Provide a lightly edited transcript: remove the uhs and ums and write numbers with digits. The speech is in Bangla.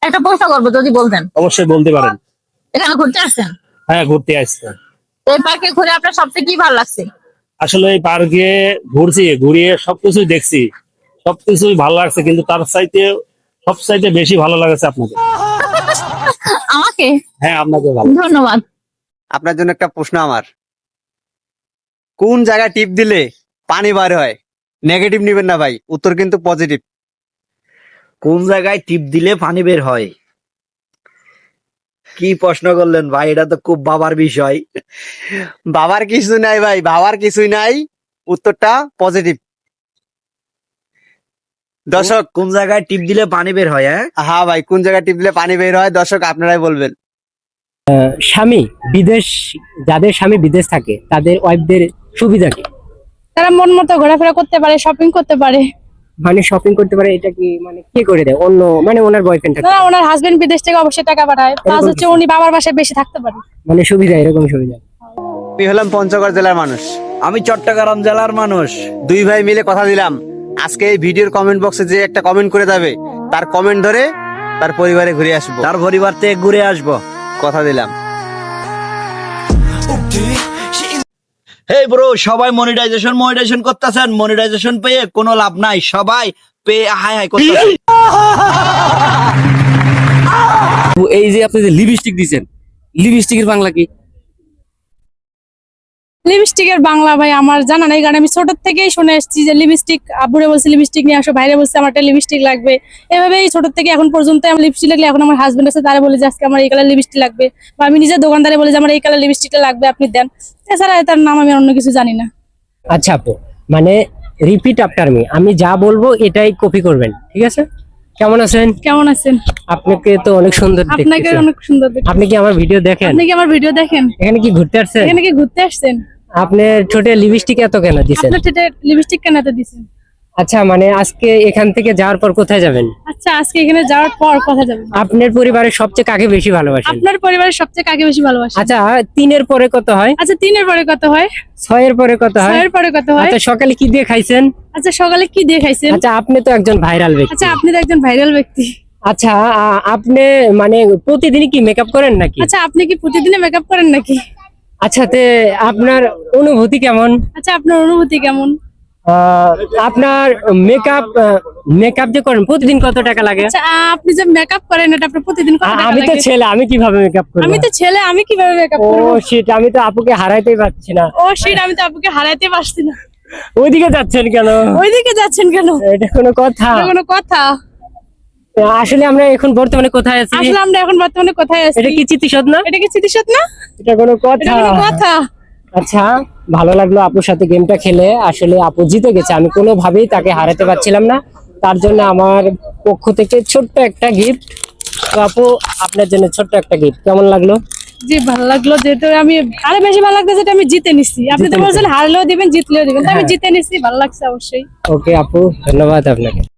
একটা প্রশ্ন করবো, যদি বলতেন। অবশ্যই বলতে পারেন। এখানে ঘুরতে আসছেন? হ্যাঁ, ঘুরতে আসছে। এই পার্কে ঘুরে আপনার সবচেয়ে কি ভালো লাগছে? আসলে এই পার্কে ঘুরিয়ে সবকিছুই দেখছি, সবকিছুই ভালো লাগছে, কিন্তু তার সবচাইতে বেশি ভালো লাগছে আপনাকে। আমাকে? হ্যাঁ, আপনাকে ভালো। ধন্যবাদ। আপনার জন্য একটা প্রশ্ন আমার, কোন জায়গায় টিপ দিলে পানি বার হয়? নেগেটিভ নিবেন না ভাই, উত্তর কিন্তু পজিটিভ। কোন জায়গায় টিপ দিলে পানি বের হয়? কি প্রশ্ন করলেন ভাই, এটা তো খুব বাবার বিষয়। বাবার কিছু নাই ভাই, বাবার কিছুই নাই, উত্তরটা পজিটিভ। দর্শক, কোন জায়গায় টিপ দিলে পানি বের হয়? হ্যাঁ ভাই, কোন জায়গায় টিপ দিলে পানি বের হয়? দর্শক আপনারাই বলবেন। যাদের স্বামী বিদেশ থাকে তাদের ওয়াইফদের সুবিধা কি? তারা মন মতো ঘোরাফেরা করতে পারে, শপিং করতে পারে। মানে শপিং করতে পারে, এটা কি মানে কে করে দেয়? অন্য মানে ওনার বয়ফ্রেন্ড থাকে? না, ওনার হাজবেন্ড বিদেশ থেকে অবশ্যই টাকা পাঠায়, প্লাস হচ্ছে উনি বাবার বাসায় বেশি থাকতে পারে। মানে সুবিধা, এরকম সুবিধা। আমি হলাম পঞ্চগড় জেলার মানুষ। আমি চট্টগ্রাম জেলার মানুষ। দুই ভাই মিলে কথা দিলাম, আজকে এই ভিডিওর কমেন্ট বক্সে যে একটা কমেন্ট করে যাবে, তার কমেন্ট ধরে তার পরিবারে ঘুরে আসবো, তার পরিবার থেকে ঘুরে আসবো, কথা দিলাম। হেই ব্রো, সবাই মনিটাইজেশন করতেছেন, মনিটাইজেশন পেয়ে কোনো লাভ নাই, সবাই পেয়ে হাই হাই করতেছেন। এই যে আপনি যে লিপস্টিক দিচ্ছেন, লিপস্টিকের বাংলা কি? লিপস্টিকের বাংলা ভাই আমার জানা নেই, কারণ আমি ছোট থেকেই শুনে এসেছি যে লিপস্টিক, আব্বুরে বলছে লিপস্টিক নিয়ে আসো, ভাইরে বলছে আমার একটা লিপস্টিক লাগবে, এভাবেই ছোট থেকে এখন পর্যন্ত আমি লিপস্টিক লাগলে, এখন আমার হাজবেন্ড আছে তারা বলে যে আজকে আমার এই কালার লিপস্টিক লাগবে, বা আমি নিজের দোকানদারে বলে যে আমার এই কালার লিপস্টিকটা লাগবে, আপনি দেন। এছাড়া তার নাম আমি অন্য কিছু জানি না। আচ্ছা আপু, মানে রিপিট আফটার মি, আমি যা বলবো এটাই কপি করবেন, ঠিক আছে? কেমন আছেন? কেমন আছেন? আপনাকে তো অনেক সুন্দর আপনাকে দেখতেছি। অনেক সুন্দর দেখতে। আপনি কি আমার ভিডিও দেখেন? আপনি কি আমার ভিডিও দেখেন? এখানে কি ঘুরতে আসছেন? এখানে কি ঘুরতে আসছেন? আপনি ঠোঁটে লিপস্টিক এত কেন দিছেন? আপনার ঠোঁটে লিপস্টিক কেন এত দিছেন? আচ্ছা, মানে আজকে এখান থেকে যাওয়ার পর কোথায় যাবেন? আচ্ছা, আজকে এখানে যাওয়ার পর কথা যাবে। আপনার পরিবারের সবচেয়ে কাকে বেশি ভালোবাসেন? আপনার পরিবারের সবচেয়ে কাকে বেশি ভালোবাসেন? আচ্ছা, 3-এর পরে কত হয়? আচ্ছা, 3-এর পরে কত হয়? 6-এর পরে কত হয়? 6-এর পরে কত হয়? আচ্ছা, সকালে কি দিয়ে খাইছেন? আচ্ছা, সকালে কি দিয়ে খাইছেন? আচ্ছা, আপনি তো একজন ভাইরাল ব্যক্তি। আচ্ছা, আপনি তো একজন ভাইরাল ব্যক্তি। আচ্ছা, আপনি মানে প্রতিদিনই কি মেকআপ করেন নাকি? আচ্ছা, আপনি কি প্রতিদিনে মেকআপ করেন নাকি? আচ্ছা, আপনার অনুভূতি কেমন? আচ্ছা, আপনার অনুভূতি কেমন? আপনার মেকআপ যে করেন প্রতিদিন কত টাকা লাগে? আচ্ছা, আপনি যে মেকআপ করেন এটা আপনার প্রতিদিন কত টাকা আমি তো লাগে? ছেলে, আমি কিভাবে মেকআপ করব? আমি তো ছেলে, আমি কিভাবে মেকআপ ও করব? শিট, আমি তো আপুকে হারাইতেই পারছি না। ও শিট, আমি তো আপুকে হারাইতে পারছি না। ওইদিকে যাচ্ছেন কেন? ওইদিকে যাচ্ছেন কেন? এটা কোনো কথা? এটা কোনো কথা? আসলে আমরা এখন বর্তমানে কোথায় আছি? আসলে আমরা এখন বর্তমানে কোথায় আছি? এটা কি চিত্তিশোধ না? এটা কি চিঠিশোধ না? এটা কোনো এটা কথা? কোনো কথা? আচ্ছা, ভালো লাগলো আপুর সাথে গেমটা খেলে। আসলে আপু জিতে গেছে, আমি কোনোভাবেই তাকে হারাতে পারছিলাম না, তার জন্য আমার পক্ষ থেকে ছোট্ট একটা গিফট। তো আপু, আপনার জন্য ছোট্ট একটা গিফট। কেমন লাগলো? জি, ভালো লাগলো, যেহেতু আমি আরো বেশি ভালো লাগতো যেটা আমি জিতে নিছি। আপনি তো বলছেন হারলেও দিবেন, জিতলেও দিবেন, তো আমি হ্যাঁ। জিতে নিছি, ভালো লাগছে অবশ্যই। ওকে আপু, ধন্যবাদ আপনাকে।